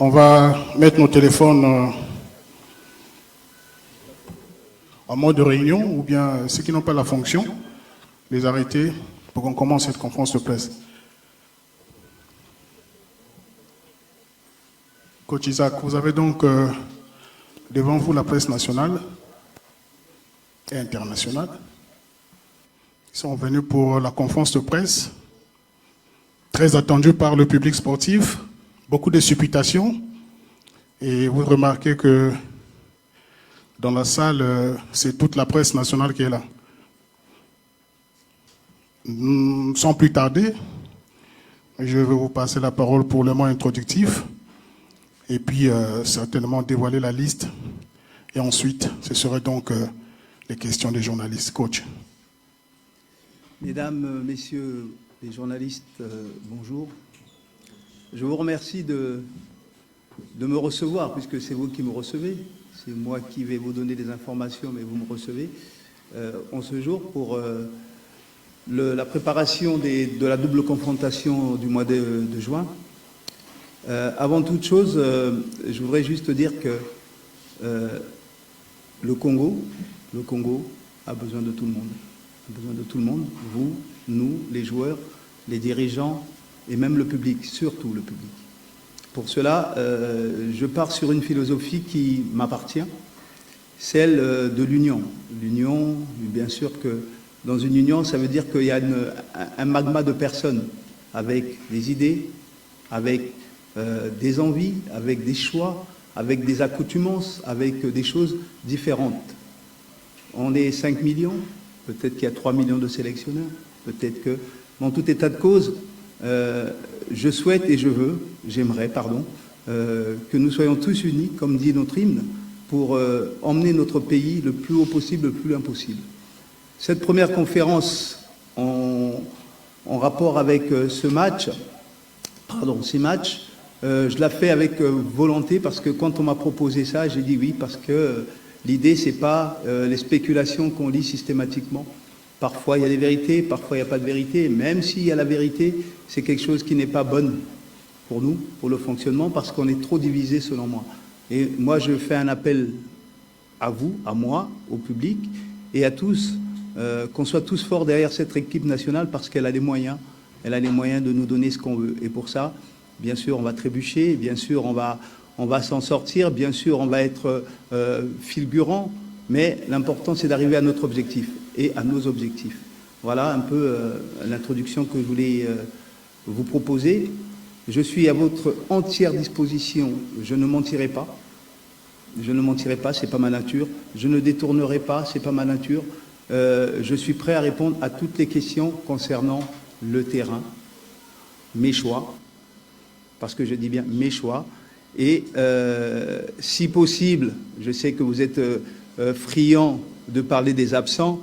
On va mettre nos téléphones en mode de réunion, ou bien ceux qui n'ont pas la fonction, les arrêter pour qu'on commence cette conférence de presse. Coach Isaac, vous avez donc devant vous la presse nationale et internationale. Ils sont venus pour la conférence de presse, très attendue par le public sportif, beaucoup de supputations. Et vous remarquez que dans la salle, c'est toute la presse nationale qui est là. Sans plus tarder, je vais vous passer la parole pour le mot introductif et puis certainement dévoiler la liste. Et ensuite, ce serait donc les questions des journalistes. Coach. Mesdames, Messieurs les journalistes, bonjour. Je vous remercie de me recevoir, puisque c'est vous qui me recevez. C'est moi qui vais vous donner des informations, mais vous me recevez en ce jour pour la préparation de la double confrontation du mois de juin. Avant toute chose, je voudrais juste dire que le Congo a besoin de tout le monde. A besoin de tout le monde, vous, nous, les joueurs, les dirigeants et même le public, surtout le public. Pour cela, je pars sur une philosophie qui m'appartient, celle de l'union. L'union, bien sûr que dans une union, ça veut dire qu'il y a un magma de personnes avec des idées, avec des envies, avec des choix, avec des accoutumances, avec des choses différentes. On est 5 millions, peut-être qu'il y a 3 millions de sélectionneurs, peut-être que, dans tout état de cause, je souhaite et j'aimerais, que nous soyons tous unis, comme dit notre hymne, pour emmener notre pays le plus haut possible, le plus loin possible. Cette première conférence en rapport avec ces matchs, je la fais avec volonté parce que quand on m'a proposé ça, j'ai dit oui, parce que l'idée, c'est pas les spéculations qu'on lit systématiquement. Parfois, il y a des vérités, parfois, il n'y a pas de vérité. Même s'il y a la vérité, c'est quelque chose qui n'est pas bonne pour nous, pour le fonctionnement, parce qu'on est trop divisé, selon moi. Et moi, je fais un appel à vous, à moi, au public, et à tous, qu'on soit tous forts derrière cette équipe nationale, parce qu'elle a les moyens. Elle a les moyens de nous donner ce qu'on veut. Et pour ça, bien sûr, on va trébucher, bien sûr, on va s'en sortir, bien sûr, on va être fulgurant, mais l'important, c'est d'arriver à notre objectif et à nos objectifs. Voilà un peu l'introduction que je voulais vous proposer. Je suis à votre entière disposition. Je ne mentirai pas. Je ne mentirai pas, c'est pas ma nature. Je ne détournerai pas, c'est pas ma nature. Je suis prêt à répondre à toutes les questions concernant le terrain, mes choix, parce que je dis bien mes choix. Et si possible, je sais que vous êtes friand de parler des absents,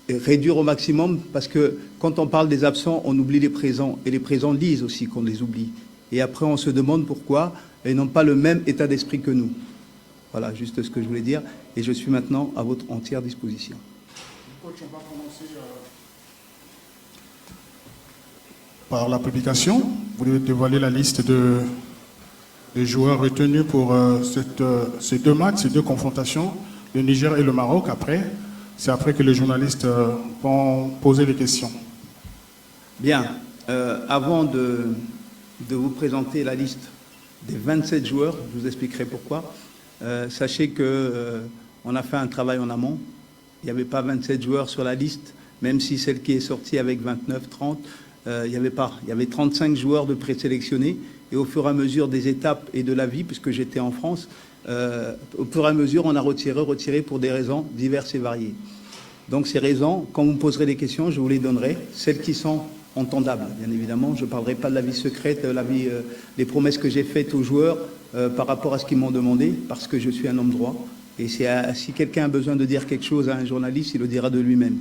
et réduire au maximum, parce que quand on parle des absents, on oublie les présents, et les présents disent aussi qu'on les oublie. Et après, on se demande pourquoi ils n'ont pas le même état d'esprit que nous. Voilà, juste ce que je voulais dire, et je suis maintenant à votre entière disposition. Coach, on va commencer par la publication. Vous devez dévoiler la liste des joueurs retenus pour ces deux matchs, ces deux confrontations, le Niger et le Maroc. C'est après que les journalistes vont poser les questions. Bien. Avant de vous présenter la liste des 27 joueurs, je vous expliquerai pourquoi. Sachez qu'on a fait un travail en amont. Il n'y avait pas 27 joueurs sur la liste, même si celle qui est sortie avec 29, 30, il n'y avait pas. Il y avait 35 joueurs de présélectionnés. Et au fur et à mesure des étapes et de la vie, puisque j'étais en France, au fur et à mesure, on a retiré pour des raisons diverses et variées. Donc ces raisons, quand vous me poserez des questions, je vous les donnerai, celles qui sont entendables, bien évidemment. Je ne parlerai pas de la vie secrète, les promesses que j'ai faites aux joueurs par rapport à ce qu'ils m'ont demandé, parce que je suis un homme droit. Et si quelqu'un a besoin de dire quelque chose à un journaliste, il le dira de lui-même.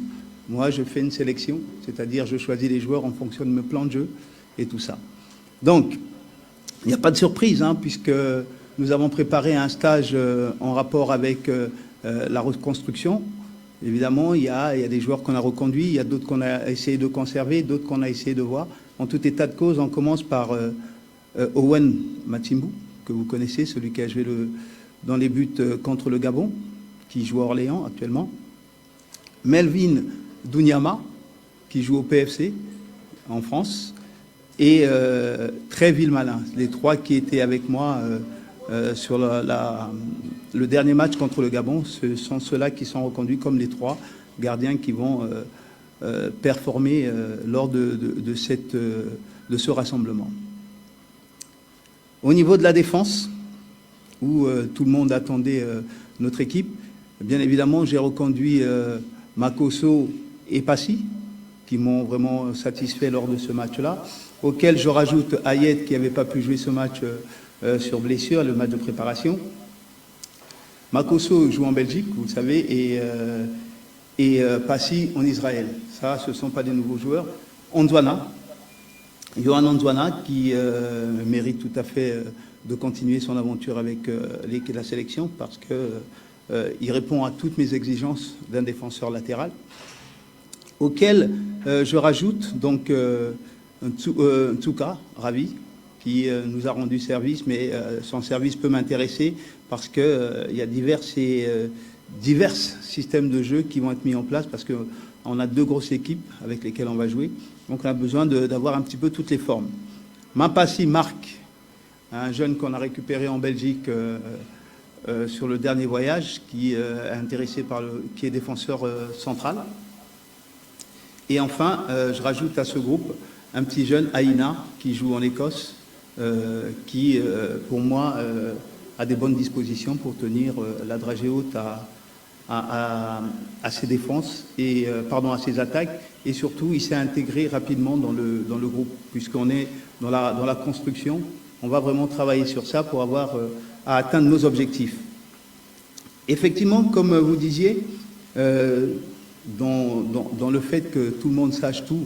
Moi, je fais une sélection, c'est-à-dire je choisis les joueurs en fonction de mes plans de jeu et tout ça. Donc, il n'y a pas de surprise, puisque nous avons préparé un stage en rapport avec la reconstruction. Évidemment, il y a des joueurs qu'on a reconduits, il y a d'autres qu'on a essayé de conserver, d'autres qu'on a essayé de voir. En tout état de cause, on commence par Owen Matimbu, que vous connaissez, celui qui a joué dans les buts contre le Gabon, qui joue à Orléans actuellement. Melvin Dounyama, qui joue au PFC en France. Et Tréville Malin, les trois qui étaient avec moi sur le dernier match contre le Gabon, ce sont ceux-là qui sont reconduits comme les trois gardiens qui vont performer lors de ce rassemblement. Au niveau de la défense, où tout le monde attendait notre équipe, bien évidemment, j'ai reconduit Makosso et Passy, qui m'ont vraiment satisfait lors de ce match-là, auquel je rajoute Ayed, qui n'avait pas pu jouer ce match sur blessure, le match de préparation. Makosso joue en Belgique, vous le savez, et Passy en Israël. Ça, ce ne sont pas des nouveaux joueurs. Johan Ondwana, qui mérite tout à fait de continuer son aventure avec la sélection, parce qu'il répond à toutes mes exigences d'un défenseur latéral, auquel je rajoute donc Ntouka Ravi, qui nous a rendu service, mais son service peut m'intéresser parce qu'il y a divers systèmes de jeu qui vont être mis en place, parce qu'on a 2 grosses équipes avec lesquelles on va jouer, donc on a besoin d'avoir un petit peu toutes les formes. Mampassi Marc, un jeune qu'on a récupéré en Belgique sur le dernier voyage, qui est intéressé qui est défenseur central. Et enfin, je rajoute à ce groupe un petit jeune, Aïna, qui joue en Écosse, qui, pour moi, a des bonnes dispositions pour tenir la dragée haute à ses défenses, et à ses attaques. Et surtout, il s'est intégré rapidement dans le groupe, puisqu'on est dans la construction. On va vraiment travailler sur ça pour avoir à atteindre nos objectifs. Effectivement, comme vous disiez, dans le fait que tout le monde sache tout,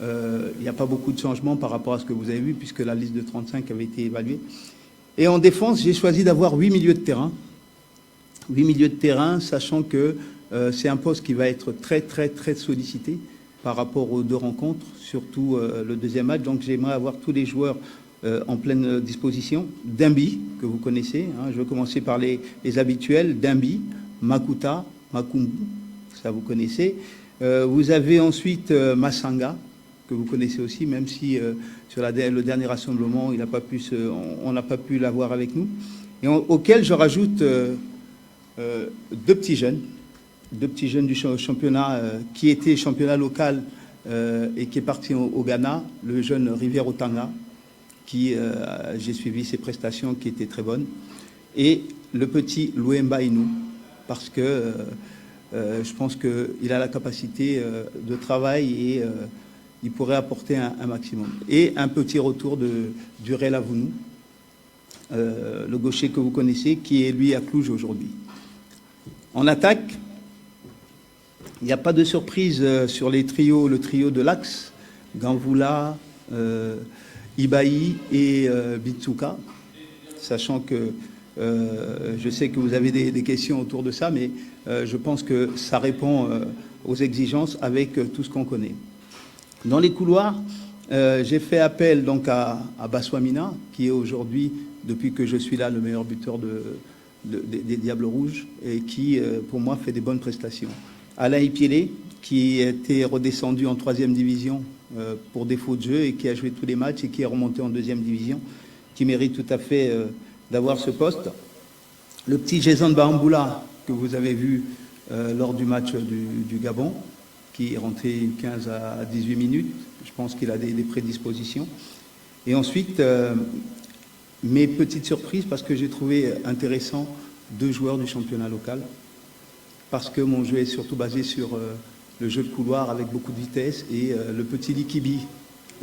il n'y a pas beaucoup de changements par rapport à ce que vous avez vu, puisque la liste de 35 avait été évaluée. Et en défense, j'ai choisi d'avoir 8 milieux de terrain. 8 milieux de terrain, sachant que c'est un poste qui va être très, très, très sollicité par rapport aux 2 rencontres, surtout le deuxième match. Donc j'aimerais avoir tous les joueurs en pleine disposition. Dimbi, que vous connaissez, hein, je vais commencer par les habituels. Dimbi, Makuta, Makumbu, ça vous connaissez. Vous avez ensuite Massanga, que vous connaissez aussi, même si sur le dernier rassemblement, on n'a pas pu l'avoir avec nous. Et auquel je rajoute 2 petits jeunes du championnat, qui était championnat local et qui est parti au Ghana, le jeune Rivière Otanga, qui j'ai suivi ses prestations qui étaient très bonnes, et le petit Louemba Inou, parce que je pense qu'il a la capacité de travail et il pourrait apporter un maximum. Et un petit retour du Rela Vounou, le gaucher que vous connaissez, qui est lui à Cluj aujourd'hui. En attaque, il n'y a pas de surprise sur le trio de l'axe, Ganvoula, Ibaï et Bitsuka, sachant que je sais que vous avez des questions autour de ça, mais je pense que ça répond aux exigences avec tout ce qu'on connaît. Dans les couloirs, j'ai fait appel donc à Baswamina, qui est aujourd'hui, depuis que je suis là, le meilleur buteur des Diables Rouges, et qui, pour moi, fait des bonnes prestations. Alain Ipiélé, qui était redescendu en 3e division pour défaut de jeu et qui a joué tous les matchs et qui est remonté en 2e division, qui mérite tout à fait d'avoir ce poste. Le petit Jason Bahamboula, que vous avez vu lors du match du Gabon, qui est rentré 15 à 18 minutes. Je pense qu'il a des prédispositions. Et ensuite, mes petites surprises, parce que j'ai trouvé intéressant 2 joueurs du championnat local, parce que mon jeu est surtout basé sur le jeu de couloir avec beaucoup de vitesse, et le petit Likibi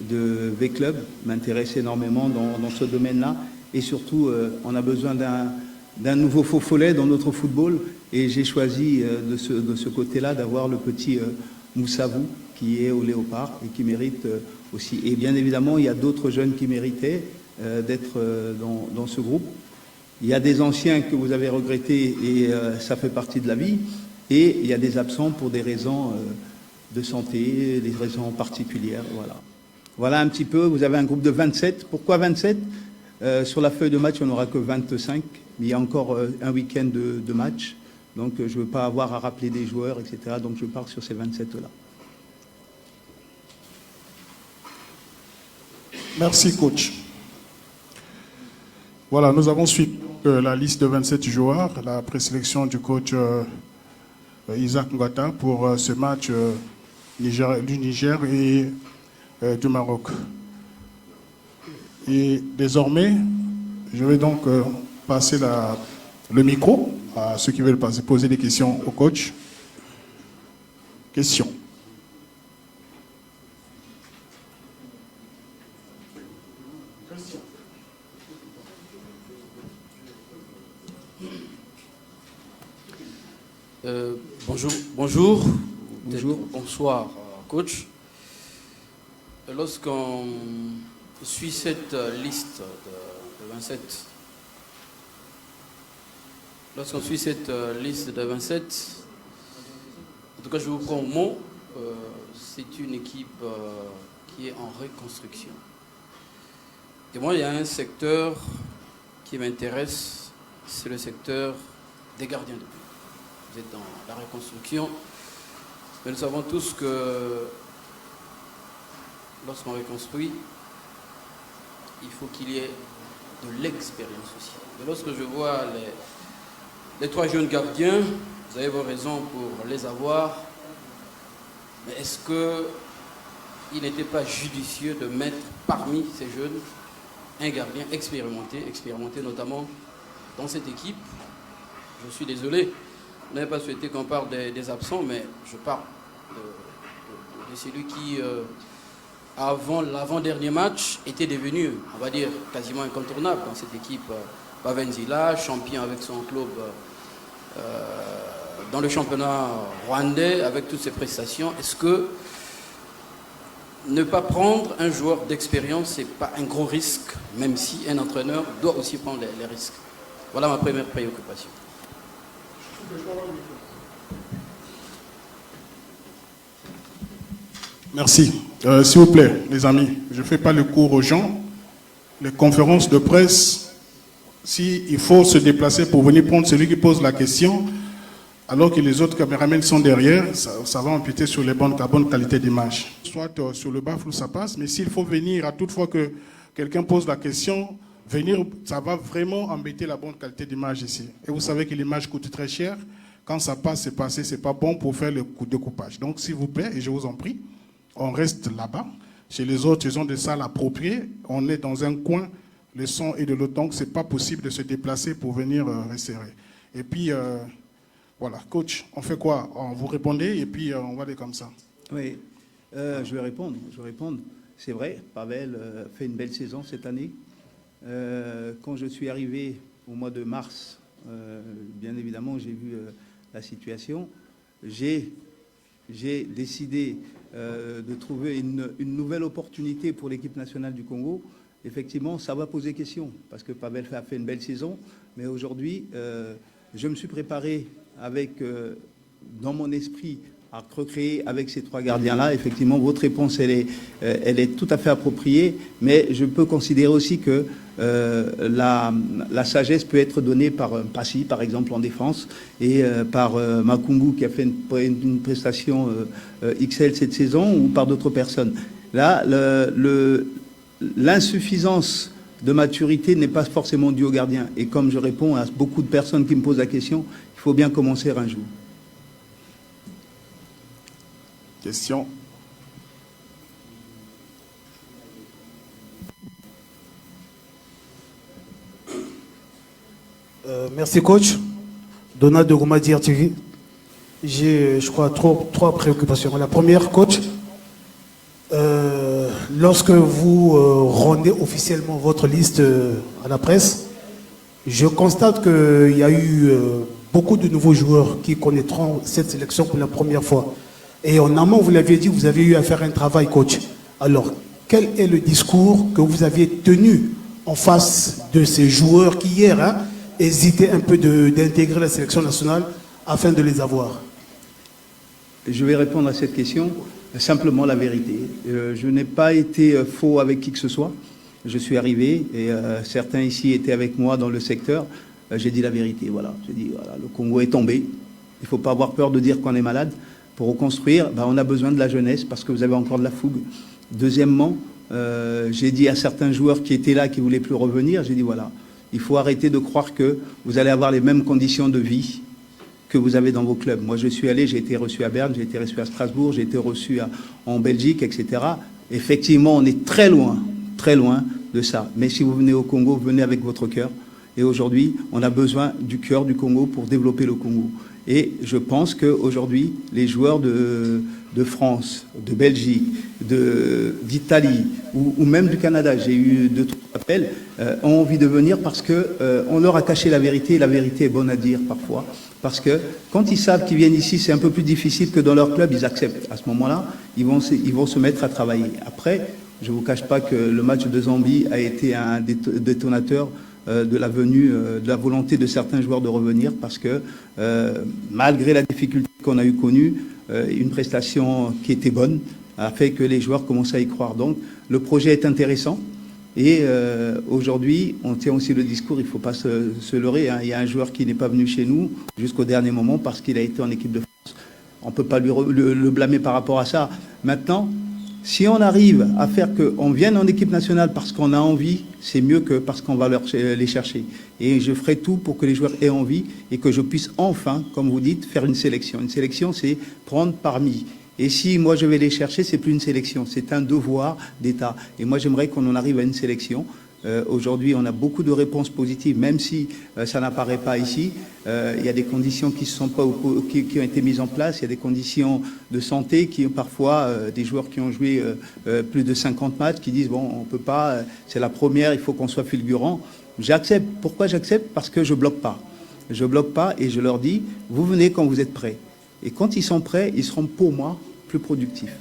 de V-Club m'intéresse énormément dans ce domaine-là, et surtout on a besoin d'un nouveau faux follet dans notre football, et j'ai choisi de ce côté-là d'avoir le petit Moussavou qui est au Léopard et qui mérite aussi. Et bien évidemment, il y a d'autres jeunes qui méritaient d'être dans ce groupe. Il y a des anciens que vous avez regrettés et ça fait partie de la vie. Et il y a des absents pour des raisons de santé, des raisons particulières. Voilà. Voilà un petit peu, vous avez un groupe de 27. Pourquoi 27 ? Sur la feuille de match, on n'aura que 25, mais il y a encore un week-end de match. Donc je ne veux pas avoir à rappeler des joueurs, etc. Donc je pars sur ces 27-là. Merci, coach. Voilà, nous avons suivi la liste de 27 joueurs, la présélection du coach Isaac Ngata pour ce match du Niger et du Maroc. Et désormais, je vais donc passer le micro à ceux qui veulent poser des questions au coach. Questions. Bonjour. Bonsoir, coach. Lorsqu'on suit cette liste de 27, en tout cas je vous prends au mot, c'est une équipe qui est en reconstruction. Et moi, il y a un secteur qui m'intéresse, c'est le secteur des gardiens de but. Vous êtes dans la reconstruction, mais nous savons tous que lorsqu'on reconstruit, il faut qu'il y ait de l'expérience aussi. Et lorsque je vois les 3 jeunes gardiens, vous avez vos raisons pour les avoir, mais est-ce qu'il n'était pas judicieux de mettre parmi ces jeunes un gardien expérimenté notamment dans cette équipe? Je suis désolé, vous n'avez pas souhaité qu'on parle des absents, mais je parle de celui qui, avant l'avant-dernier match, était devenu, on va dire, quasiment incontournable dans cette équipe. Bavenzila, champion avec son club dans le championnat rwandais, avec toutes ses prestations. Est-ce que ne pas prendre un joueur d'expérience, ce n'est pas un gros risque, même si un entraîneur doit aussi prendre les risques? Voilà ma première préoccupation. Merci. S'il vous plaît, les amis, je ne fais pas le cours aux gens. Les conférences de presse, s'il faut se déplacer pour venir prendre celui qui pose la question, alors que les autres caméramans sont derrière, ça va empiéter sur la bonne qualité d'image. Soit sur le bafle où ça passe, mais s'il faut venir à toute fois que quelqu'un pose la question, venir, ça va vraiment embêter la bonne qualité d'image ici. Et vous savez que l'image coûte très cher. Quand ça passe, c'est passé, c'est pas bon pour faire le découpage. Donc, s'il vous plaît, et je vous en prie, on reste là-bas. Chez les autres, ils ont des salles appropriées. On est dans un coin, le son est de l'autre. Donc, c'est pas possible de se déplacer pour venir resserrer. Et puis, voilà, coach, on fait quoi? Vous répondez et puis on va aller comme ça. Oui, je vais répondre. C'est vrai, Pavel fait une belle saison cette année. Quand je suis arrivé au mois de mars, bien évidemment, j'ai vu la situation. J'ai décidé de trouver une nouvelle opportunité pour l'équipe nationale du Congo. Effectivement, ça va poser question, parce que Pavel a fait une belle saison. Mais aujourd'hui, je me suis préparé avec, dans mon esprit, à recréer avec ces 3 gardiens-là. Effectivement, votre réponse, elle est tout à fait appropriée, mais je peux considérer aussi que la sagesse peut être donnée par Passy, par exemple, en défense, et par Makumbu, qui a fait une prestation XL cette saison, ou par d'autres personnes. Là, l'insuffisance de maturité n'est pas forcément due au gardien. Et comme je réponds à beaucoup de personnes qui me posent la question, il faut bien commencer un jour. Question. Merci coach. Donald de Goumadi RTV. J'ai, je crois, 3 préoccupations. La première, coach, lorsque vous rendez officiellement votre liste à la presse, je constate qu'il y a eu beaucoup de nouveaux joueurs qui connaîtront cette sélection pour la première fois. Et en amont, vous l'aviez dit, vous avez eu à faire un travail, coach. Alors, quel est le discours que vous aviez tenu en face de ces joueurs qui, hier, hésitaient un peu d'intégrer la sélection nationale afin de les avoir? Je vais répondre à cette question. Simplement la vérité. Je n'ai pas été faux avec qui que ce soit. Je suis arrivé et certains ici étaient avec moi dans le secteur. J'ai dit la vérité, voilà. J'ai dit, voilà, le Congo est tombé. Il ne faut pas avoir peur de dire qu'on est malade. Pour reconstruire, on a besoin de la jeunesse parce que vous avez encore de la fougue. Deuxièmement, j'ai dit à certains joueurs qui étaient là, qui ne voulaient plus revenir, j'ai dit, voilà, il faut arrêter de croire que vous allez avoir les mêmes conditions de vie que vous avez dans vos clubs. Moi, je suis allé, j'ai été reçu à Berne, j'ai été reçu à Strasbourg, j'ai été reçu en Belgique, etc. Effectivement, on est très loin de ça. Mais si vous venez au Congo, venez avec votre cœur. Et aujourd'hui, on a besoin du cœur du Congo pour développer le Congo. Et je pense qu'aujourd'hui, les joueurs de France, de Belgique, d'Italie ou même du Canada, j'ai eu 2-3 appels, ont envie de venir parce qu'on leur a caché la vérité. Et la vérité est bonne à dire parfois. Parce que quand ils savent qu'ils viennent ici, c'est un peu plus difficile que dans leur club, ils acceptent. À ce moment-là, ils vont se mettre à travailler. Après, je ne vous cache pas que le match de Zambie a été un détonateur de la venue, de la volonté de certains joueurs de revenir parce que malgré la difficulté qu'on a eu connue, une prestation qui était bonne a fait que les joueurs commencent à y croire. Donc le projet est intéressant et aujourd'hui on tient aussi le discours, il ne faut pas se leurrer, hein. Il y a un joueur qui n'est pas venu chez nous jusqu'au dernier moment parce qu'il a été en équipe de France. On ne peut pas le blâmer par rapport à ça. Maintenant, si on arrive à faire qu'on vienne en équipe nationale parce qu'on a envie, c'est mieux que parce qu'on va les chercher. Et je ferai tout pour que les joueurs aient envie et que je puisse enfin, comme vous dites, faire une sélection. Une sélection, c'est prendre parmi. Et si moi je vais les chercher, c'est plus une sélection, c'est un devoir d'État. Et moi j'aimerais qu'on en arrive à une sélection. Aujourd'hui, on a beaucoup de réponses positives, même si ça n'apparaît pas ici. Il y a des conditions qui ont été mises en place. Il y a des conditions de santé qui, parfois, des joueurs qui ont joué plus de 50 matchs, qui disent, bon, on peut pas, c'est la première, il faut qu'on soit fulgurant. J'accepte. Pourquoi j'accepte? Parce que je bloque pas. Je bloque pas et je leur dis, vous venez quand vous êtes prêts. Et quand ils sont prêts, ils seront pour moi plus productifs.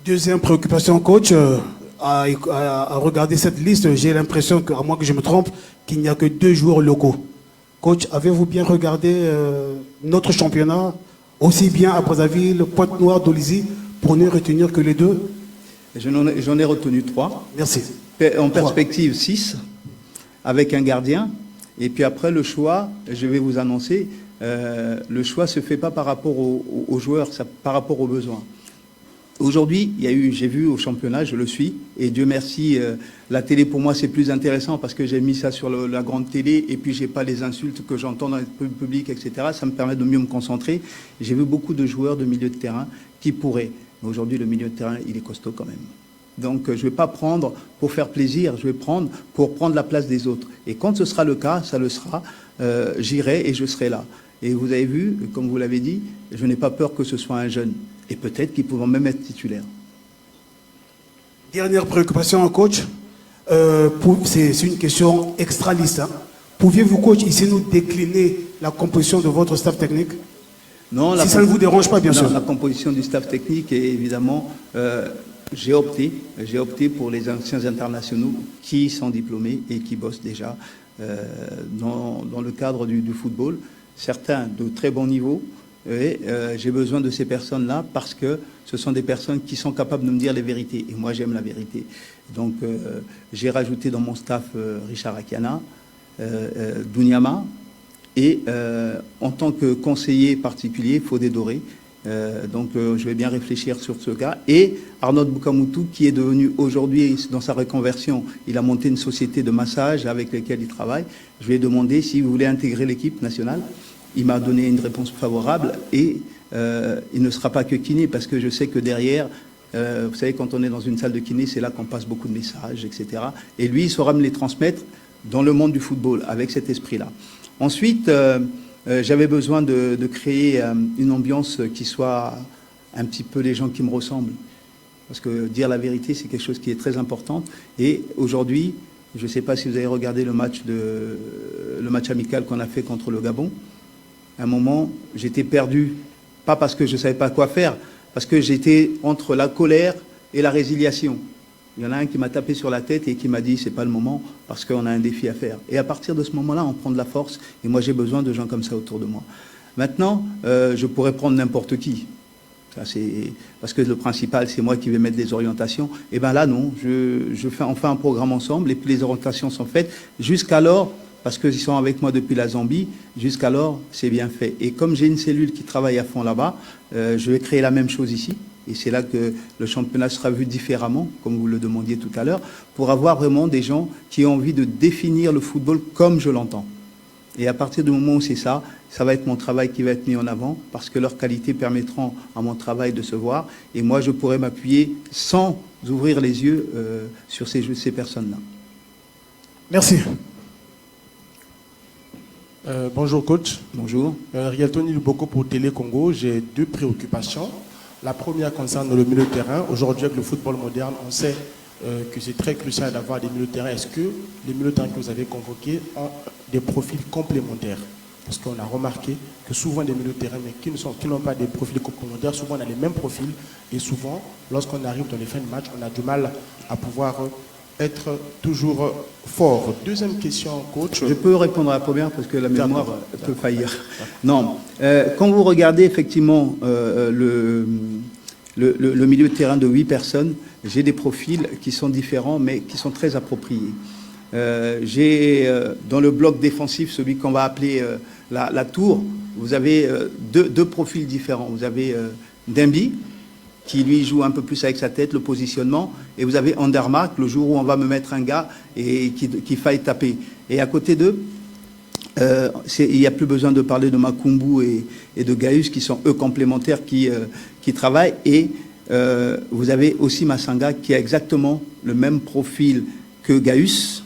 Deuxième préoccupation, coach. À regarder cette liste, j'ai l'impression, à moins que je me trompe, qu'il n'y a que 2 joueurs locaux. Coach, avez-vous bien regardé notre championnat, aussi bien à Brazzaville, Pointe-Noire, Dolisie, pour ne retenir que les 2? J'en ai retenu 3. Merci. En perspective, 6, avec un gardien. Et puis après, le choix, je vais vous annoncer, le choix ne se fait pas par rapport aux joueurs, par rapport aux besoins. Aujourd'hui, j'ai vu au championnat, je le suis, et Dieu merci, la télé pour moi c'est plus intéressant parce que j'ai mis ça sur la grande télé et puis j'ai pas les insultes que j'entends dans le public, etc. Ça me permet de mieux me concentrer. J'ai vu beaucoup de joueurs de milieu de terrain qui pourraient. Mais aujourd'hui, le milieu de terrain, il est costaud quand même. Donc je ne vais pas prendre pour faire plaisir, je vais prendre pour prendre la place des autres. Et quand ce sera le cas, ça le sera, j'irai et je serai là. Et vous avez vu, comme vous l'avez dit, je n'ai pas peur que ce soit un jeune. Et peut-être qu'ils pourront même être titulaires. Dernière préoccupation, coach. C'est une question extra-liste. Hein. Pouviez-vous, coach, ici nous décliner la composition de votre staff technique? Non, si ça ne vous dérange pas, bien sûr. La composition du staff technique, est évidemment, j'ai opté pour les anciens internationaux qui sont diplômés et qui bossent déjà dans le cadre du football. Certains de très bon niveau. Et j'ai besoin de ces personnes-là parce que ce sont des personnes qui sont capables de me dire les vérités. Et moi, j'aime la vérité. Donc, j'ai rajouté dans mon staff Richard Akiana, Dunyama, et en tant que conseiller particulier, Fodé Doré. Donc, je vais bien réfléchir sur ce cas. Et Arnaud Boukamoutou, qui est devenu aujourd'hui, dans sa reconversion, il a monté une société de massage avec laquelle il travaille. Je lui ai demandé s'il voulait intégrer l'équipe nationale. Il m'a donné une réponse favorable et il ne sera pas que kiné parce que je sais que derrière, vous savez, quand on est dans une salle de kiné, c'est là qu'on passe beaucoup de messages, etc. Et lui, il saura me les transmettre dans le monde du football avec cet esprit-là. Ensuite, j'avais besoin de créer une ambiance qui soit un petit peu les gens qui me ressemblent. Parce que dire la vérité, c'est quelque chose qui est très important. Et aujourd'hui, je ne sais pas si vous avez regardé le match amical qu'on a fait contre le Gabon. À un moment, j'étais perdu, pas parce que je ne savais pas quoi faire, parce que j'étais entre la colère et la résiliation. Il y en a un qui m'a tapé sur la tête et qui m'a dit « c'est pas le moment parce qu'on a un défi à faire ». Et à partir de ce moment-là, on prend de la force et moi j'ai besoin de gens comme ça autour de moi. Maintenant, je pourrais prendre n'importe qui. Ça, parce que le principal, c'est moi qui vais mettre les orientations. Et bien là, non, on fait un programme ensemble et puis les orientations sont faites. Jusqu'alors, parce qu'ils sont avec moi depuis la Zambie, jusqu'alors, c'est bien fait. Et comme j'ai une cellule qui travaille à fond là-bas, je vais créer la même chose ici. Et c'est là que le championnat sera vu différemment, comme vous le demandiez tout à l'heure, pour avoir vraiment des gens qui ont envie de définir le football comme je l'entends. Et à partir du moment où c'est ça, ça va être mon travail qui va être mis en avant, parce que leurs qualités permettront à mon travail de se voir. Et moi, je pourrais m'appuyer sans ouvrir les yeux sur ces personnes-là. Merci. Bonjour coach. Bonjour. Rieltoni Luboko pour Télé Congo. J'ai deux préoccupations. La première concerne le milieu de terrain. Aujourd'hui, avec le football moderne, on sait que c'est très crucial d'avoir des milieux de terrain. Est-ce que les milieux de terrain que vous avez convoqués ont des profils complémentaires? Parce qu'on a remarqué que souvent des milieux de terrain, mais qui n'ont pas des profils complémentaires, souvent on a les mêmes profils. Et souvent, lorsqu'on arrive dans les fins de match, on a du mal à pouvoir être toujours fort. Deuxième question, coach. Je peux répondre à la première parce que la mémoire peut faillir. Non. Quand vous regardez effectivement le milieu de terrain de 8 personnes, j'ai des profils qui sont différents mais qui sont très appropriés. J'ai dans le bloc défensif, celui qu'on va appeler la tour, vous avez deux profils différents. Vous avez Dembi, qui lui joue un peu plus avec sa tête, le positionnement, et vous avez Andermark, le jour où on va me mettre un gars et qui faille taper. Et à côté d'eux, il n'y a plus besoin de parler de Makumbu et de Gaius, qui sont eux complémentaires, qui travaillent, et vous avez aussi Massanga, qui a exactement le même profil que Gaius,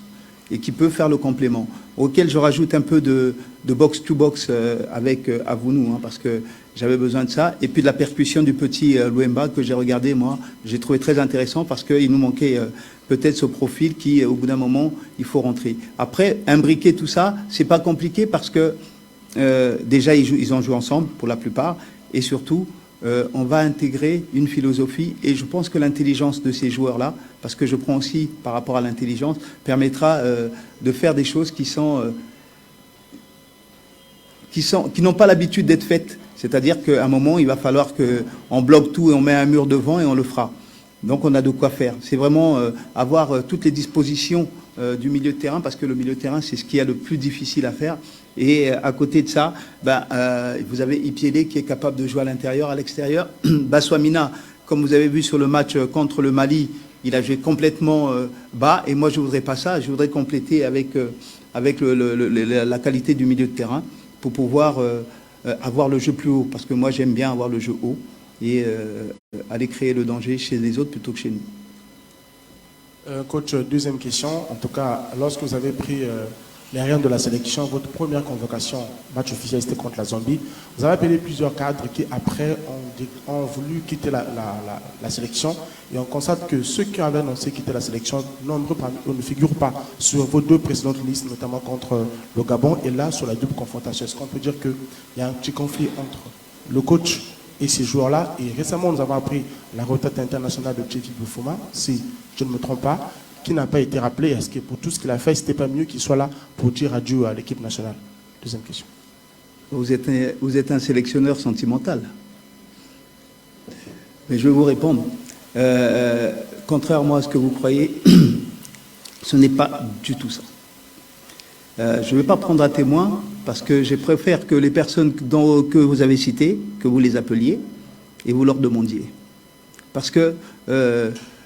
et qui peut faire le complément, auquel je rajoute un peu de box-to-box avec Avounou, parce que j'avais besoin de ça, et puis de la percussion du petit Luemba que j'ai regardé, moi, j'ai trouvé très intéressant parce qu'il nous manquait peut-être ce profil qui, au bout d'un moment, il faut rentrer. Après, imbriquer tout ça, c'est pas compliqué parce que déjà, ils ont joué ensemble pour la plupart, et surtout, on va intégrer une philosophie, et je pense que l'intelligence de ces joueurs-là, parce que je prends aussi par rapport à l'intelligence, permettra de faire des choses qui n'ont pas l'habitude d'être faites. C'est-à-dire qu'à un moment, il va falloir qu'on bloque tout et on met un mur devant et on le fera. Donc on a de quoi faire. C'est vraiment avoir toutes les dispositions du milieu de terrain, parce que le milieu de terrain, c'est ce qu'il y a le plus difficile à faire. Et à côté de ça, vous avez Ipiélé qui est capable de jouer à l'intérieur, à l'extérieur. Baswamina, comme vous avez vu sur le match contre le Mali, il a joué complètement bas. Et moi, je ne voudrais pas ça. Je voudrais compléter avec la qualité du milieu de terrain pour pouvoir avoir le jeu plus haut. Parce que moi, j'aime bien avoir le jeu haut et aller créer le danger chez les autres plutôt que chez nous. Coach, deuxième question. En tout cas, lorsque vous avez pris les rênes de la sélection, votre première convocation, match officiel, c'était contre la Zambie. Vous avez appelé plusieurs cadres qui, après, ont voulu quitter la sélection. Et on constate que ceux qui avaient annoncé quitter la sélection, nombreux parmi eux ne figurent pas sur vos deux précédentes listes, notamment contre le Gabon et là, sur la double confrontation. Est-ce qu'on peut dire qu'il y a un petit conflit entre le coach et ces joueurs-là? Et récemment, nous avons appris la retraite internationale de Tchéfi Boufouma, si je ne me trompe pas, qui n'a pas été rappelé. Est-ce que pour tout ce qu'il a fait, c'était pas mieux qu'il soit là pour dire adieu à l'équipe nationale? Deuxième question. Vous êtes un sélectionneur sentimental. Mais je vais vous répondre. Contrairement à ce que vous croyez, ce n'est pas du tout ça. Je ne vais pas prendre à témoin parce que je préfère que les personnes que vous avez citées, que vous les appeliez et vous leur demandiez. Parce que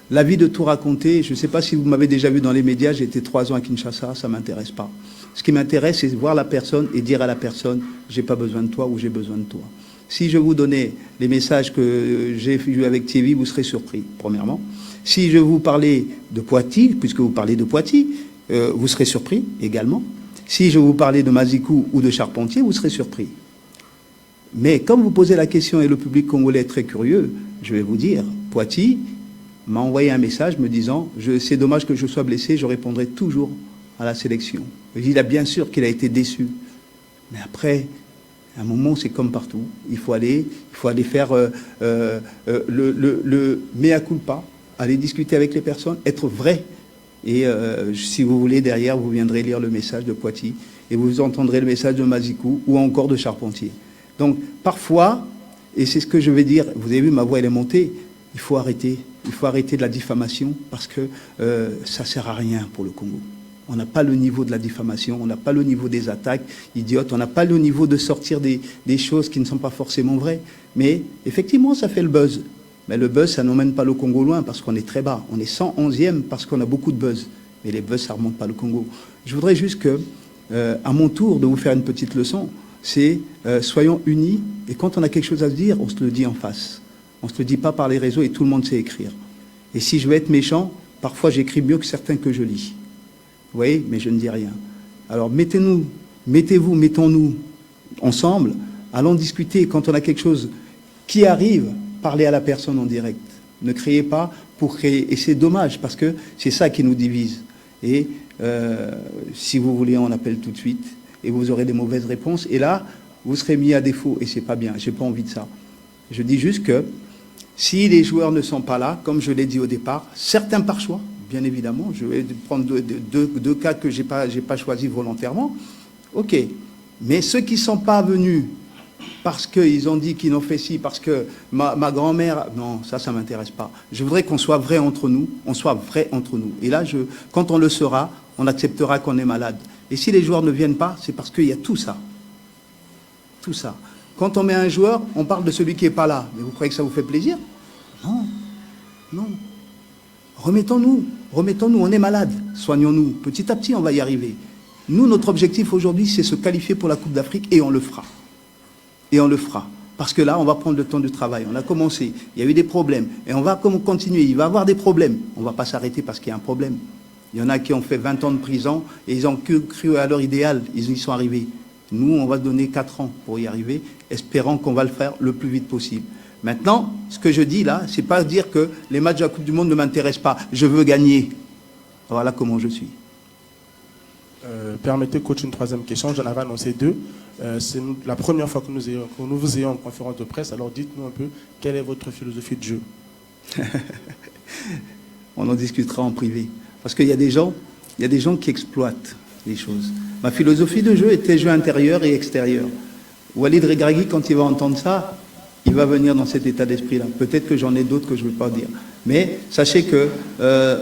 la vie de tout raconter, je ne sais pas si vous m'avez déjà vu dans les médias, j'ai été 3 ans à Kinshasa, ça ne m'intéresse pas. Ce qui m'intéresse, c'est voir la personne et dire à la personne, j'ai pas besoin de toi ou j'ai besoin de toi. Si je vous donnais les messages que j'ai eu avec Thierry, vous serez surpris, premièrement. Si je vous parlais de Poitiers, puisque vous parlez de Poitiers, vous serez surpris également. Si je vous parlais de Mazikou ou de Charpentier, vous serez surpris. Mais comme vous posez la question et le public congolais est très curieux, je vais vous dire, Poitiers m'a envoyé un message me disant « C'est dommage que je sois blessé, je répondrai toujours à la sélection ». Il a bien sûr qu'il a été déçu. Mais après, à un moment, c'est comme partout. Il faut aller faire le mea culpa, aller discuter avec les personnes, être vrai. Et si vous voulez, derrière, vous viendrez lire le message de Poitiers et vous entendrez le message de Mazikou ou encore de Charpentier. Donc, parfois, et c'est ce que je vais dire, vous avez vu, ma voix, elle est montée, il faut arrêter. Il faut arrêter de la diffamation parce que ça ne sert à rien pour le Congo. On n'a pas le niveau de la diffamation, on n'a pas le niveau des attaques idiotes, on n'a pas le niveau de sortir des choses qui ne sont pas forcément vraies. Mais effectivement, ça fait le buzz. Mais le buzz, ça n'emmène pas le Congo loin parce qu'on est très bas. On est 111e parce qu'on a beaucoup de buzz. Mais les buzz, ça ne remonte pas le Congo. Je voudrais juste que, à mon tour, de vous faire une petite leçon, c'est soyons unis et quand on a quelque chose à se dire, on se le dit en face. On ne se le dit pas par les réseaux et tout le monde sait écrire. Et si je veux être méchant, parfois j'écris mieux que certains que je lis. Vous voyez, mais je ne dis rien. Alors mettons-nous ensemble, allons discuter. Quand on a quelque chose qui arrive, parlez à la personne en direct. Ne créez pas pour créer. Et c'est dommage parce que c'est ça qui nous divise. Et si vous voulez, on appelle tout de suite et vous aurez des mauvaises réponses. Et là, vous serez mis à défaut et c'est pas bien. J'ai pas envie de ça. Je dis juste que si les joueurs ne sont pas là, comme je l'ai dit au départ, certains par choix, bien évidemment, je vais prendre deux cas que j'ai pas choisi volontairement, ok, mais ceux qui ne sont pas venus parce qu'ils ont dit qu'ils ont fait ci, parce que ma grand-mère, non, ça ne m'intéresse pas. Je voudrais qu'on soit vrai entre nous, Et là, quand on le sera, on acceptera qu'on est malade. Et si les joueurs ne viennent pas, c'est parce qu'il y a tout ça. Tout ça. Quand on met un joueur, on parle de celui qui n'est pas là. Mais vous croyez que ça vous fait plaisir? Non. Non. Remettons-nous, on est malade. Soignons-nous. Petit à petit, on va y arriver. Nous, notre objectif aujourd'hui, c'est se qualifier pour la Coupe d'Afrique et on le fera. Et on le fera. Parce que là, on va prendre le temps du travail. On a commencé. Il y a eu des problèmes. Et on va continuer. Il va y avoir des problèmes. On ne va pas s'arrêter parce qu'il y a un problème. Il y en a qui ont fait 20 ans de prison et ils ont cru à leur idéal. Ils y sont arrivés. Nous, on va donner 4 ans pour y arriver, espérant qu'on va le faire le plus vite possible. Maintenant, ce que je dis là, c'est pas dire que les matchs de la Coupe du Monde ne m'intéressent pas. Je veux gagner. Voilà comment je suis. Permettez, coach, une troisième question. J'en avais annoncé 2. C'est la première fois que nous vous ayons en conférence de presse. Alors dites-nous un peu, quelle est votre philosophie de jeu? On en discutera en privé. Parce qu'il y a des gens qui exploitent les choses. Ma philosophie de jeu était jeu intérieur et extérieur. Walid Regragui, quand il va entendre ça, il va venir dans cet état d'esprit-là. Peut-être que j'en ai d'autres que je ne veux pas dire. Mais sachez que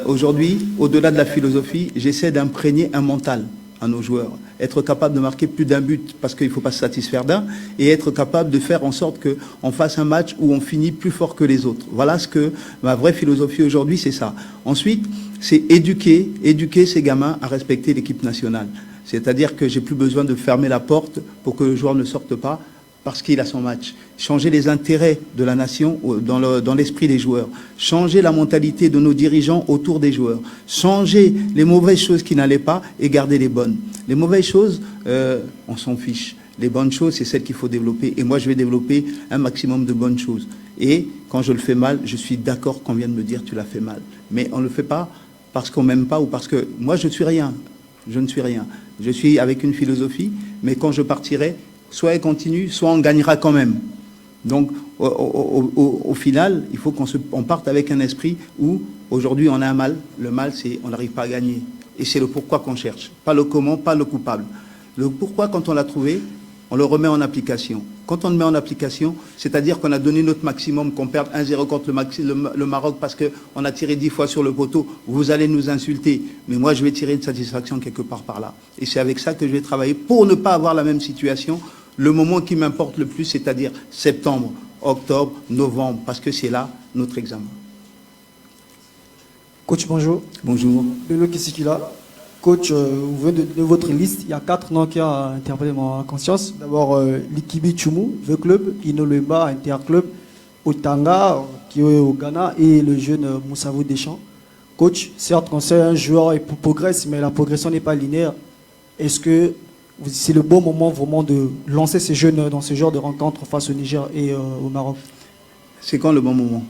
aujourd'hui, au-delà de la philosophie, j'essaie d'imprégner un mental à nos joueurs. Être capable de marquer plus d'un but parce qu'il ne faut pas se satisfaire d'un, et être capable de faire en sorte qu'on fasse un match où on finit plus fort que les autres. Voilà ce que ma vraie philosophie aujourd'hui, c'est ça. Ensuite, c'est éduquer ces gamins à respecter l'équipe nationale. C'est-à-dire que j'ai plus besoin de fermer la porte pour que le joueur ne sorte pas parce qu'il a son match. Changer les intérêts de la nation dans l'esprit des joueurs. Changer la mentalité de nos dirigeants autour des joueurs. Changer les mauvaises choses qui n'allaient pas et garder les bonnes. Les mauvaises choses, on s'en fiche. Les bonnes choses, c'est celles qu'il faut développer. Et moi, je vais développer un maximum de bonnes choses. Et quand je le fais mal, je suis d'accord qu'on vient de me dire tu l'as fait mal. Mais on ne le fait pas parce qu'on m'aime pas ou parce que moi, je ne suis rien. Je ne suis rien. Je suis avec une philosophie, mais quand je partirai, soit elle continue, soit on gagnera quand même. Donc, au final, il faut qu'on parte avec un esprit où, aujourd'hui, on a un mal. Le mal, c'est on n'arrive pas à gagner. Et c'est le pourquoi qu'on cherche. Pas le comment, pas le coupable. Le pourquoi, quand on l'a trouvé, on le remet en application. Quand on le met en application, c'est-à-dire qu'on a donné notre maximum, qu'on perde 1-0 contre le Maroc parce qu'on a tiré 10 fois sur le poteau, vous allez nous insulter. Mais moi, je vais tirer une satisfaction quelque part par là. Et c'est avec ça que je vais travailler pour ne pas avoir la même situation. Le moment qui m'importe le plus, c'est-à-dire septembre, octobre, novembre, parce que c'est là notre examen. Coach, bonjour. Bonjour. Belo Kisikila. Coach, vous venez de donner votre liste. Il y a 4 noms qui ont interpellé ma conscience. D'abord, Likibi Chumu, V Club, Inolemba, Interclub, Otanga, qui est au Ghana, et le jeune Moussavou Deschamps. Coach, certes, on sait un joueur et progresse, mais la progression n'est pas linéaire. Est-ce que c'est le bon moment vraiment de lancer ces jeunes dans ce genre de rencontre face au Niger et au Maroc? C'est quand le bon moment?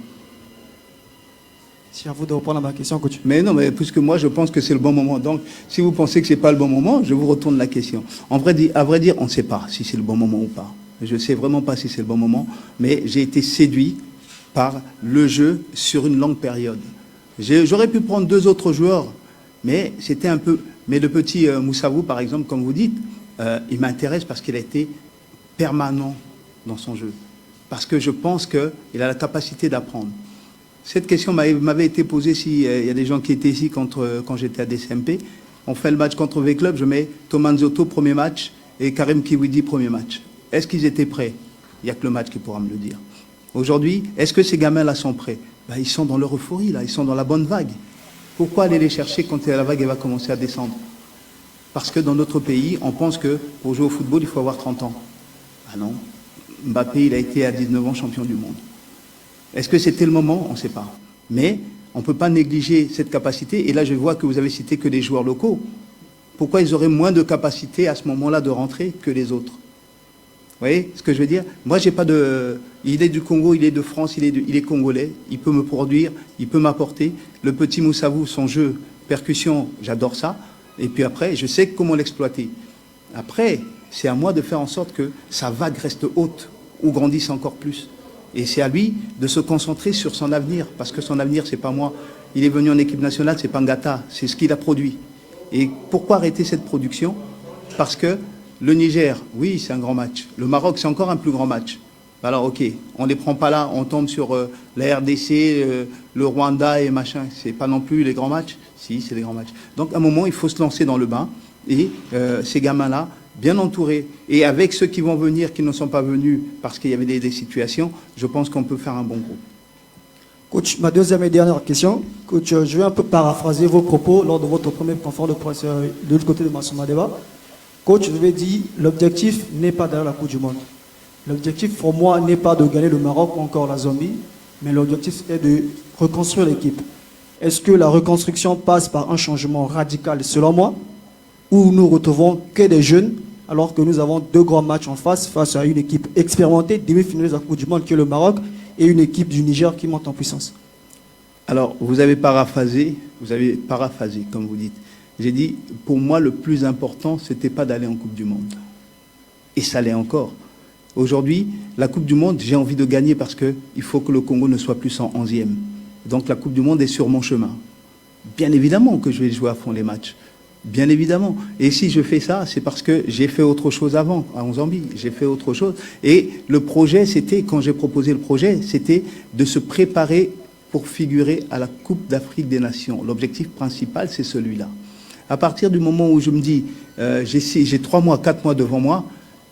C'est à vous de reprendre ma question, coach. Mais non, mais puisque moi, je pense que c'est le bon moment. Donc, si vous pensez que ce n'est pas le bon moment, je vous retourne la question. À vrai dire, on ne sait pas si c'est le bon moment ou pas. Je ne sais vraiment pas si c'est le bon moment, mais j'ai été séduit par le jeu sur une longue période. J'aurais pu prendre 2 autres joueurs, mais c'était un peu... Mais le petit Moussavou, par exemple, comme vous dites, il m'intéresse parce qu'il a été permanent dans son jeu. Parce que je pense qu'il a la capacité d'apprendre. Cette question m'avait été posée s'il y a des gens qui étaient ici quand j'étais à DCMP. On fait le match contre V-Club, je mets Thomas Nzoto, premier match, et Karim Kiwidi, premier match. Est-ce qu'ils étaient prêts? Il n'y a que le match qui pourra me le dire. Aujourd'hui, est-ce que ces gamins-là sont prêts? Ben, ils sont dans leur euphorie, là, ils sont dans la bonne vague. Pourquoi aller les chercher quand la vague va commencer à descendre? Parce que dans notre pays, on pense que pour jouer au football, il faut avoir 30 ans. Ah non, Mbappé, il a été à 19 ans champion du monde. Est-ce que c'était le moment? On ne sait pas. Mais on ne peut pas négliger cette capacité. Et là, je vois que vous avez cité que des joueurs locaux. Pourquoi ils auraient moins de capacité à ce moment-là de rentrer que les autres? Vous voyez ce que je veux dire? Moi, j'ai pas de... Il est du Congo, il est de France, il est congolais. Il peut me produire, il peut m'apporter. Le petit Moussavou, son jeu, percussion, j'adore ça. Et puis après, je sais comment l'exploiter. Après, c'est à moi de faire en sorte que sa vague reste haute ou grandisse encore plus. Et c'est à lui de se concentrer sur son avenir, parce que son avenir, c'est pas moi. Il est venu en équipe nationale, c'est pas Ngata, c'est ce qu'il a produit. Et pourquoi arrêter cette production? Parce que le Niger, oui, c'est un grand match. Le Maroc, c'est encore un plus grand match. Alors, ok, on ne les prend pas là, on tombe sur la RDC, le Rwanda et machin. C'est pas non plus les grands matchs. Si, c'est les grands matchs. Donc, à un moment, il faut se lancer dans le bain. Et ces gamins-là, bien entourés, et avec ceux qui vont venir, qui ne sont pas venus parce qu'il y avait des situations, je pense qu'on peut faire un bon groupe. Coach, ma deuxième et dernière question. Coach, je vais un peu paraphraser vos propos lors de votre premier conférence de presse de l'autre côté de Massouma Deba. Coach, je vais dire, l'objectif n'est pas d'aller à la Coupe du Monde. L'objectif pour moi n'est pas de gagner le Maroc ou encore la Zambie, mais l'objectif est de reconstruire l'équipe. Est-ce que la reconstruction passe par un changement radical, selon moi, où nous retrouvons que des jeunes, alors que nous avons deux grands matchs en face à une équipe expérimentée, demi-finaliste de la Coupe du Monde, qui est le Maroc, et une équipe du Niger qui monte en puissance? Alors, vous avez paraphrasé, comme vous dites. J'ai dit, pour moi, le plus important, c'était pas d'aller en Coupe du Monde. Et ça l'est encore. Aujourd'hui, la Coupe du Monde, j'ai envie de gagner parce qu'il faut que le Congo ne soit plus en 11e. Donc la Coupe du Monde est sur mon chemin. Bien évidemment que je vais jouer à fond les matchs. Bien évidemment. Et si je fais ça, c'est parce que j'ai fait autre chose avant, en Zambie. J'ai fait autre chose. Et le projet, c'était, quand j'ai proposé le projet, c'était de se préparer pour figurer à la Coupe d'Afrique des Nations. L'objectif principal, c'est celui-là. À partir du moment où je me dis, j'ai 3 mois, 4 mois devant moi,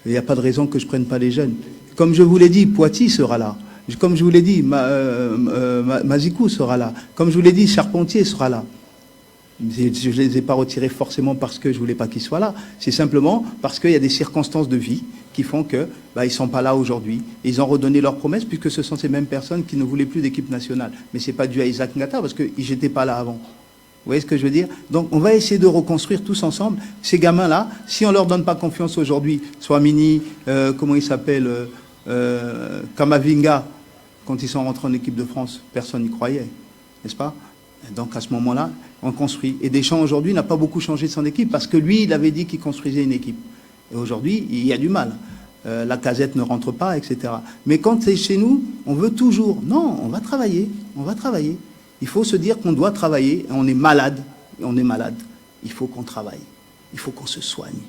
il n'y a pas de raison que je ne prenne pas les jeunes. Comme je vous l'ai dit, Poitiers sera là. Comme je vous l'ai dit, Mazikou sera là. Comme je vous l'ai dit, Charpentier sera là. Je ne les ai pas retirés forcément parce que je ne voulais pas qu'ils soient là. C'est simplement parce qu'il y a des circonstances de vie qui font qu'ils ne sont pas là aujourd'hui. Ils ont redonné leurs promesses puisque ce sont ces mêmes personnes qui ne voulaient plus d'équipe nationale. Mais ce n'est pas dû à Isaac Ngata parce que j'étais pas là avant. Vous voyez ce que je veux dire? Donc, on va essayer de reconstruire tous ensemble ces gamins-là. Si on ne leur donne pas confiance aujourd'hui, soit Mini, comment il s'appelle, Kamavinga, quand ils sont rentrés en équipe de France, personne n'y croyait, n'est-ce pas? Donc, à ce moment-là, on construit. Et Deschamps, aujourd'hui, n'a pas beaucoup changé son équipe parce que lui, il avait dit qu'il construisait une équipe. Et aujourd'hui, il y a du mal. La Casette ne rentre pas, etc. Mais quand c'est chez nous, on veut toujours... Non, on va travailler, on va travailler. Il faut se dire qu'on doit travailler, on est malade, il faut qu'on travaille, il faut qu'on se soigne.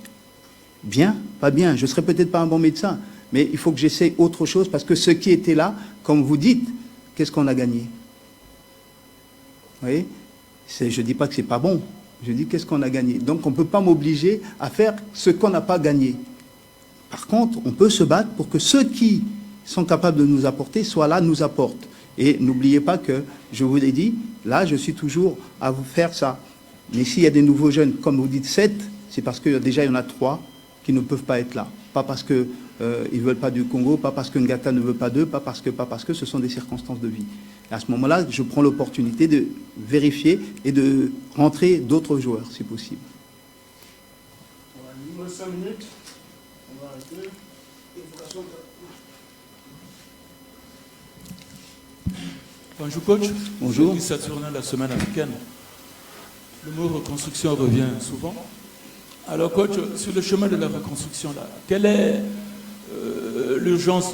Bien, pas bien, je ne serai peut-être pas un bon médecin, mais il faut que j'essaie autre chose, parce que ceux qui étaient là, comme vous dites, qu'est-ce qu'on a gagné? Vous voyez? Je ne dis pas que ce n'est pas bon, je dis qu'est-ce qu'on a gagné. Donc on ne peut pas m'obliger à faire ce qu'on n'a pas gagné. Par contre, on peut se battre pour que ceux qui sont capables de nous apporter soient là, nous apportent. Et n'oubliez pas que, je vous l'ai dit, là, je suis toujours à vous faire ça. Mais s'il y a des nouveaux jeunes, comme vous dites 7, c'est parce que déjà, il y en a 3 qui ne peuvent pas être là. Pas parce qu'ils ne veulent pas du Congo, pas parce que Ngata ne veut pas d'eux, pas parce que ce sont des circonstances de vie. Et à ce moment-là, je prends l'opportunité de vérifier et de rentrer d'autres joueurs, si possible. Il nous reste 5 minutes. On va arrêter. Bonjour coach. Bonjour. Je suis Saturnin la semaine africaine. Le mot reconstruction revient souvent. Alors coach, sur le chemin de la reconstruction, là, quelle est l'urgence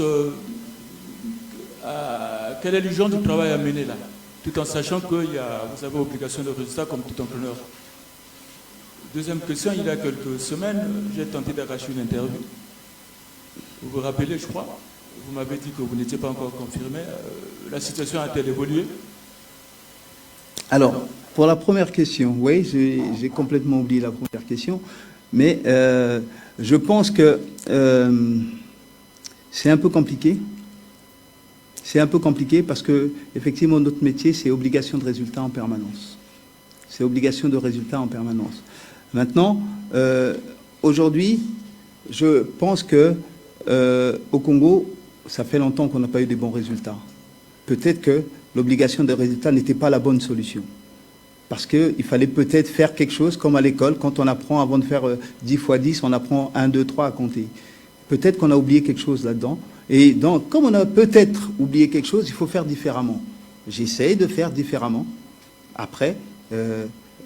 du travail à mener là, tout en sachant que vous avez obligation de résultat comme tout entraîneur? Deuxième question, il y a quelques semaines, j'ai tenté d'arracher une interview. Vous vous rappelez, je crois. Vous m'avez dit que vous n'étiez pas encore confirmé. La situation a-t-elle évolué? Alors, pour la première question, oui, j'ai complètement oublié la première question, mais je pense que c'est un peu compliqué. C'est un peu compliqué parce que, effectivement, notre métier, c'est obligation de résultat en permanence. C'est obligation de résultat en permanence. Maintenant, aujourd'hui, je pense que au Congo, ça fait longtemps qu'on n'a pas eu des bons résultats. Peut-être que l'obligation de résultat n'était pas la bonne solution. Parce qu'il fallait peut-être faire quelque chose comme à l'école, quand on apprend, avant de faire 10 x 10, on apprend 1, 2, 3 à compter. Peut-être qu'on a oublié quelque chose là-dedans. Et donc, comme on a peut-être oublié quelque chose, il faut faire différemment. J'essaye de faire différemment. Après,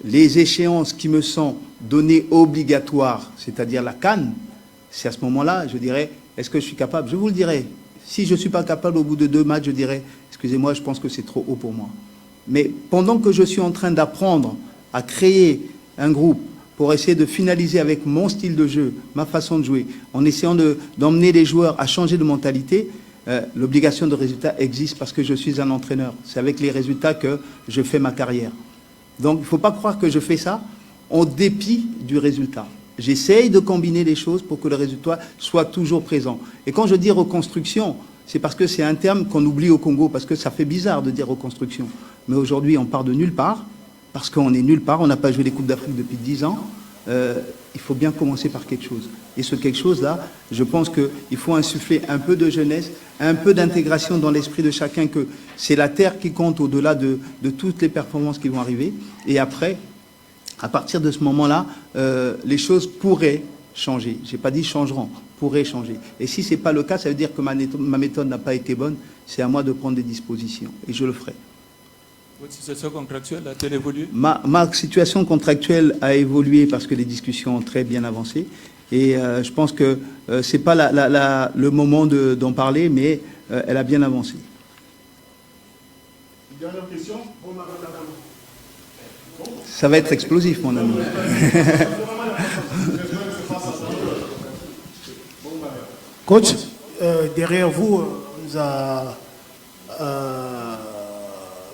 les échéances qui me sont données obligatoires, c'est-à-dire la CAN, c'est à ce moment-là, je dirais, est-ce que je suis capable? Je vous le dirai. Si je ne suis pas capable au bout de 2 matchs, je dirais, excusez-moi, je pense que c'est trop haut pour moi. Mais pendant que je suis en train d'apprendre à créer un groupe pour essayer de finaliser avec mon style de jeu, ma façon de jouer, en essayant d'emmener les joueurs à changer de mentalité, l'obligation de résultat existe parce que je suis un entraîneur. C'est avec les résultats que je fais ma carrière. Donc, il ne faut pas croire que je fais ça en dépit du résultat. J'essaye de combiner les choses pour que le résultat soit toujours présent. Et quand je dis reconstruction, c'est parce que c'est un terme qu'on oublie au Congo, parce que ça fait bizarre de dire reconstruction. Mais aujourd'hui, on part de nulle part, parce qu'on est nulle part, on n'a pas joué les Coupes d'Afrique depuis 10 ans. Il faut bien commencer par quelque chose. Et ce quelque chose-là, je pense qu'il faut insuffler un peu de jeunesse, un peu d'intégration dans l'esprit de chacun, que c'est la terre qui compte au-delà de toutes les performances qui vont arriver. Et après, à partir de ce moment-là, les choses pourraient changer. Je n'ai pas dit changeront, pourraient changer. Et si ce n'est pas le cas, ça veut dire que ma méthode n'a pas été bonne. C'est à moi de prendre des dispositions. Et je le ferai. Votre situation contractuelle a-t-elle évolué? Ma situation contractuelle a évolué parce que les discussions ont très bien avancé. Et je pense que ce n'est pas le moment d'en parler, mais elle a bien avancé. Dernière question. Ça va être explosif, mon ami. Coach, derrière vous, on nous a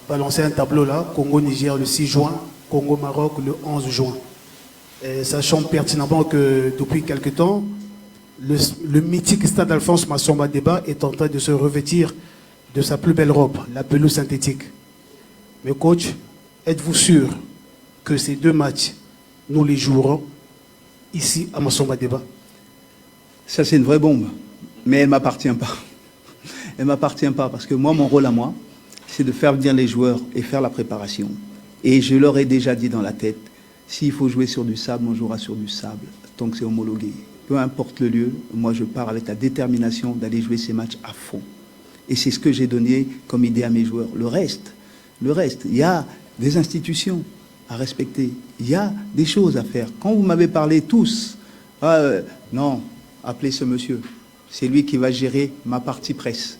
balancé un tableau là, Congo-Niger le 6 juin, Congo-Maroc le 11 juin. Et sachant pertinemment que depuis quelque temps, le mythique stade Alphonse Massomba Débat est en train de se revêtir de sa plus belle robe, la pelouse synthétique. Mais coach, êtes-vous sûr que ces 2 matchs, nous les jouerons ici à Massomba Débat? Ça, c'est une vraie bombe, mais elle ne m'appartient pas. Elle ne m'appartient pas parce que moi, mon rôle à moi, c'est de faire venir les joueurs et faire la préparation. Et je leur ai déjà dit dans la tête, s'il faut jouer sur du sable, on jouera sur du sable, tant que c'est homologué. Peu importe le lieu, moi je pars avec la détermination d'aller jouer ces matchs à fond. Et c'est ce que j'ai donné comme idée à mes joueurs. Le reste, il y a des institutions à respecter. Il y a des choses à faire. Quand vous m'avez parlé tous, non, appelez ce monsieur. C'est lui qui va gérer ma partie presse.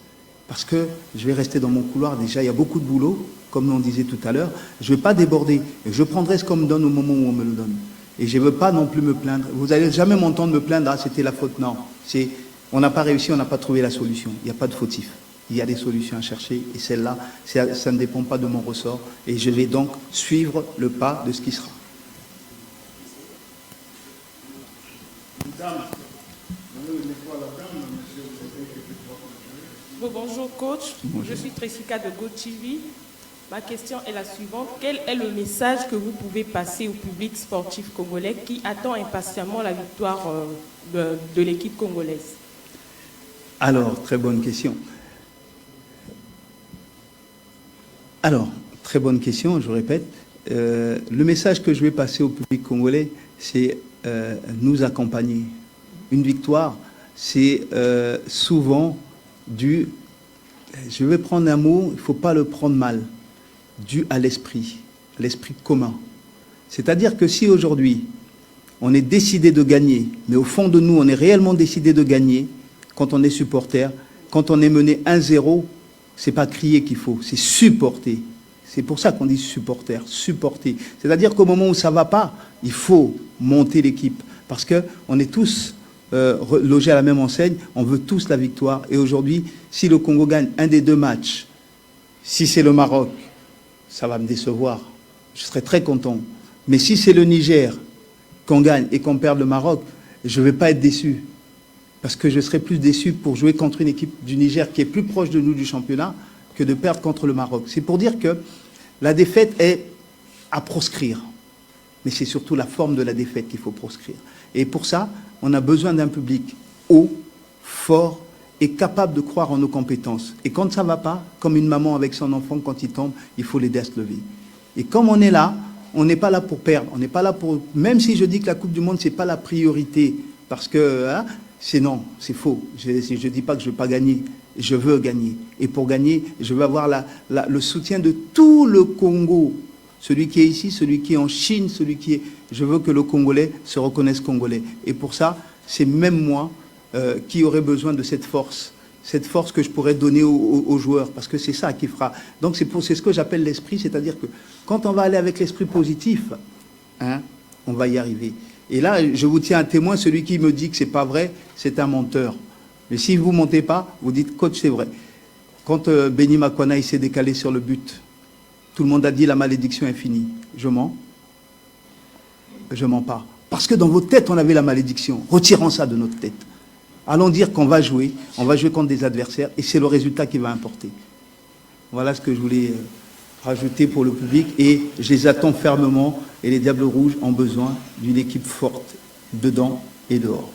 Parce que je vais rester dans mon couloir. Déjà, il y a beaucoup de boulot, comme on disait tout à l'heure. Je ne vais pas déborder. Je prendrai ce qu'on me donne au moment où on me le donne. Et je ne veux pas non plus me plaindre. Vous n'allez jamais m'entendre me plaindre, c'était la faute. Non, on n'a pas réussi, on n'a pas trouvé la solution. Il n'y a pas de fautif. Il y a des solutions à chercher. Et celle-là, ça ne dépend pas de mon ressort. Et je vais donc suivre le pas de ce qui sera. Bonjour coach, Bonjour. Je suis Tressika de GoTV. Ma question est la suivante. Quel est le message que vous pouvez passer au public sportif congolais qui attend impatiemment la victoire de l'équipe congolaise? Alors, très bonne question. Je répète. Le message que je vais passer au public congolais, c'est nous accompagner. Une victoire, c'est souvent dû, je vais prendre un mot, il ne faut pas le prendre mal, dû à l'esprit commun. C'est-à-dire que si aujourd'hui, on est décidé de gagner, mais au fond de nous, on est réellement décidé de gagner, quand on est supporter, quand on est mené 1-0, c'est pas crier qu'il faut, c'est supporter. C'est pour ça qu'on dit supporter, supporter. C'est-à-dire qu'au moment où ça ne va pas, il faut monter l'équipe. Parce qu'on est tous logés à la même enseigne, on veut tous la victoire. Et aujourd'hui, si le Congo gagne un des 2 matchs, si c'est le Maroc, ça va me décevoir. Je serai très content. Mais si c'est le Niger qu'on gagne et qu'on perd le Maroc, je ne vais pas être déçu. Parce que je serai plus déçu pour jouer contre une équipe du Niger qui est plus proche de nous du championnat que de perdre contre le Maroc. C'est pour dire que la défaite est à proscrire. Mais c'est surtout la forme de la défaite qu'il faut proscrire. Et pour ça, on a besoin d'un public haut, fort et capable de croire en nos compétences. Et quand ça ne va pas, comme une maman avec son enfant, quand il tombe, il faut l'aider à se lever. Et comme on est là, on n'est pas là pour perdre. On n'est pas là pour... Même si je dis que la Coupe du Monde, ce n'est pas la priorité, parce que non, c'est faux. Je ne dis pas que je ne veux pas gagner. Je veux gagner. Et pour gagner, je veux avoir le soutien de tout le Congo. Celui qui est ici, celui qui est en Chine, celui qui est... Je veux que le Congolais se reconnaisse Congolais. Et pour ça, c'est même moi qui aurait besoin de cette force que je pourrais donner aux joueurs, parce que c'est ça qui fera. Donc c'est ce que j'appelle l'esprit, c'est-à-dire que quand on va aller avec l'esprit positif, on va y arriver. Et là, je vous tiens à témoin, celui qui me dit que c'est pas vrai, c'est un menteur. Mais si vous ne montez pas, vous dites, coach, c'est vrai. Quand Benny Makwana il s'est décalé sur le but, tout le monde a dit la malédiction est finie. Je mens? Je mens pas. Parce que dans vos têtes, on avait la malédiction. Retirons ça de notre tête. Allons dire qu'on va jouer contre des adversaires et c'est le résultat qui va importer. Voilà ce que je voulais rajouter pour le public et je les attends fermement et les Diables Rouges ont besoin d'une équipe forte dedans et dehors.